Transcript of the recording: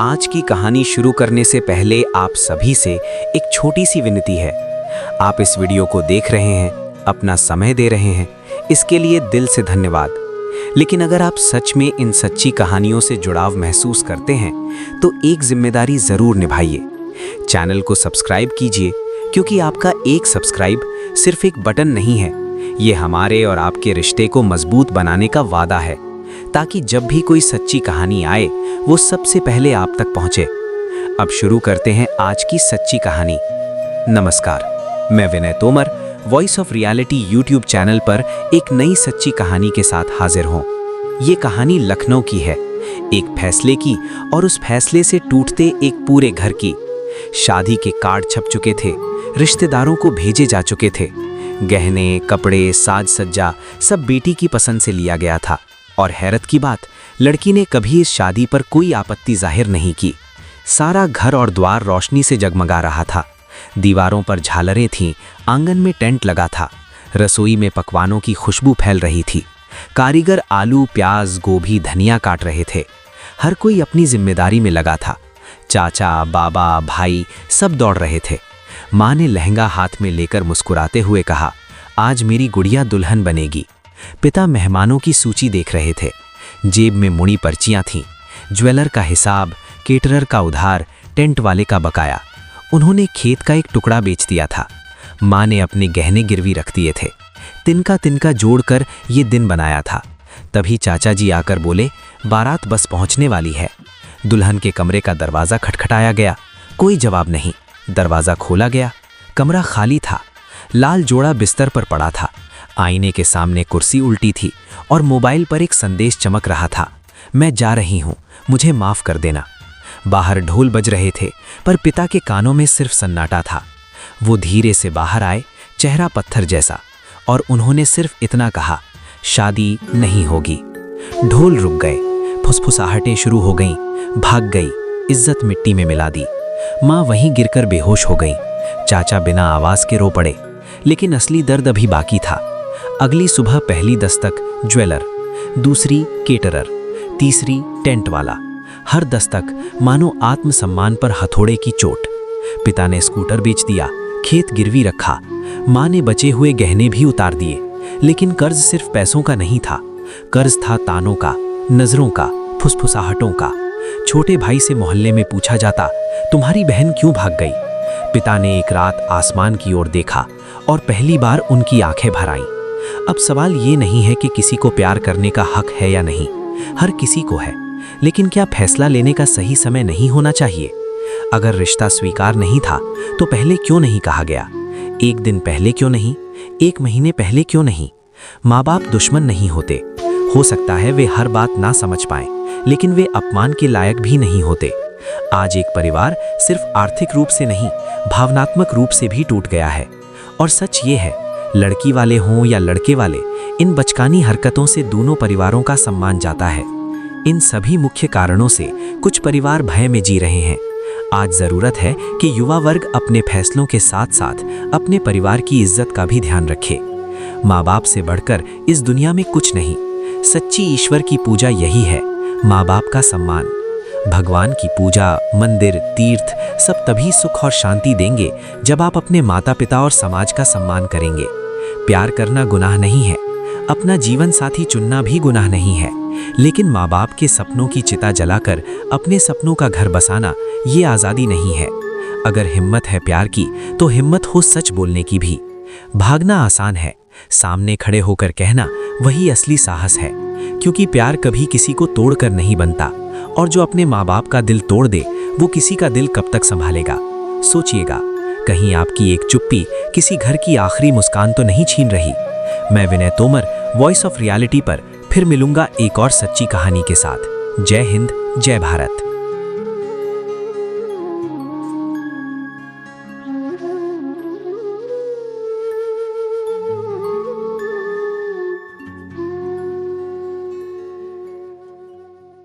आज की कहानी शुरू करने से पहले आप सभी से एक छोटी सी विनती है। आप इस वीडियो को देख रहे हैं, अपना समय दे रहे हैं, इसके लिए दिल से धन्यवाद। लेकिन अगर आप सच में इन सच्ची कहानियों से जुड़ाव महसूस करते हैं तो एक जिम्मेदारी ज़रूर निभाइए। चैनल को सब्सक्राइब कीजिए, क्योंकि आपका एक सब्सक्राइब सिर्फ एक बटन नहीं है, ये हमारे और आपके रिश्ते को मजबूत बनाने का वादा है, ताकि जब भी कोई सच्ची कहानी आए वो सबसे पहले आप तक पहुंचे। अब शुरू करते हैं आज की सच्ची कहानी। नमस्कार, मैं Vinay Tomar voice of reality YouTube channel पर एक नई सच्ची कहानी के साथ हाजिर हूं। ये कहानी लखनऊ की है, एक फैसले की और उस फैसले से टूटते एक पूरे घर की। शादी के कार्ड छप चुके थे, रिश्तेदारों को भेजे जा चुके थे, गहने, कपड़े, साज सज्जा सब बेटी की पसंद से लिया गया था। और हैरत की बात, लड़की ने कभी इस शादी पर कोई आपत्ति जाहिर नहीं की। सारा घर और द्वार रोशनी से जगमगा रहा था। दीवारों पर झालरें थीं, आंगन में टेंट लगा था, रसोई में पकवानों की खुशबू फैल रही थी। कारीगर आलू, प्याज, गोभी, धनिया काट रहे थे। हर कोई अपनी जिम्मेदारी में लगा था। चाचा, बाबा, भाई सब दौड़ रहे थे। माँ ने लहंगा हाथ में लेकर मुस्कुराते हुए कहा, आज मेरी गुड़िया दुल्हन बनेगी। पिता मेहमानों की सूची देख रहे थे। जेब में मुड़ी पर्चियां थीं, ज्वेलर का हिसाब, केटरर का उधार, टेंट वाले का बकाया। उन्होंने खेत का एक टुकड़ा बेच दिया था। माँ ने अपने गहने गिरवी रख दिए थे। तिनका तिनका जोड़कर ये दिन बनाया था। तभी चाचा जी आकर बोले, बारात बस पहुंचने वाली है। दुल्हन के कमरे का दरवाज़ा खटखटाया गया। कोई जवाब नहीं। दरवाज़ा खोला गया। कमरा खाली था। लाल जोड़ा बिस्तर पर पड़ा था। आईने के सामने कुर्सी उल्टी थी और मोबाइल पर एक संदेश चमक रहा था, मैं जा रही हूँ, मुझे माफ़ कर देना। बाहर ढोल बज रहे थे, पर पिता के कानों में सिर्फ सन्नाटा था। वो धीरे से बाहर आए, चेहरा पत्थर जैसा, और उन्होंने सिर्फ इतना कहा, शादी नहीं होगी। ढोल रुक गए, फुसफुसाहटें शुरू हो गईं, भाग गई, इज्जत मिट्टी में मिला दी। माँ वहीं गिरकर बेहोश हो गई। चाचा बिना आवाज़ के रो पड़े। लेकिन असली दर्द अभी बाकी था। अगली सुबह पहली दस्तक ज्वेलर, दूसरी केटरर, तीसरी टेंट वाला। हर दस्तक मानो आत्मसम्मान पर हथौड़े की चोट। पिता ने स्कूटर बेच दिया, खेत गिरवी रखा। माँ ने बचे हुए गहने भी उतार दिए। लेकिन कर्ज सिर्फ पैसों का नहीं था, कर्ज था तानों का, नजरों का, फुसफुसाहटों का। छोटे भाई से मोहल्ले में पूछा जाता, तुम्हारी बहन क्यों भाग गई? पिता ने एक रात आसमान की ओर देखा और पहली बार उनकी आंखें भर आईं। अब सवाल ये नहीं है कि किसी को प्यार करने का हक है या नहीं, हर किसी को है। लेकिन क्या फैसला लेने का सही समय नहीं होना चाहिए? अगर रिश्ता स्वीकार नहीं था तो पहले क्यों नहीं कहा गया? एक दिन पहले क्यों नहीं? एक महीने पहले क्यों नहीं? माँ बाप दुश्मन नहीं होते। हो सकता है वे हर बात ना समझ पाएं, लेकिन वे अपमान के लायक भी नहीं होते। आज एक परिवार सिर्फ आर्थिक रूप से नहीं, भावनात्मक रूप से भी टूट गया है। और सच ये है, लड़की वाले हों या लड़के वाले, इन बचकानी हरकतों से दोनों परिवारों का सम्मान जाता है। इन सभी मुख्य कारणों से कुछ परिवार भय में जी रहे हैं। आज ज़रूरत है कि युवा वर्ग अपने फैसलों के साथ साथ अपने परिवार की इज्जत का भी ध्यान रखे। माँ बाप से बढ़कर इस दुनिया में कुछ नहीं। सच्ची ईश्वर की पूजा यही है, माँ बाप का सम्मान। भगवान की पूजा, मंदिर, तीर्थ सब तभी सुख और शांति देंगे जब आप अपने माता पिता और समाज का सम्मान करेंगे। प्यार करना गुनाह नहीं है, अपना जीवन साथी चुनना भी गुनाह नहीं है, लेकिन माँ बाप के सपनों की चिता जलाकर अपने सपनों का घर बसाना ये आज़ादी नहीं है। अगर हिम्मत है प्यार की तो हिम्मत हो सच बोलने की भी। भागना आसान है, सामने खड़े होकर कहना वही असली साहस है। क्योंकि प्यार कभी किसी को तोड़कर नहीं बनता, और जो अपने माँ बाप का दिल तोड़ दे वो किसी का दिल कब तक संभालेगा? सोचिएगा, कहीं आपकी एक चुप्पी किसी घर की आखिरी मुस्कान तो नहीं छीन रही। मैं Vinay Tomar voice of reality पर फिर मिलूंगा एक और सच्ची कहानी के साथ। जय हिंद, जय भारत।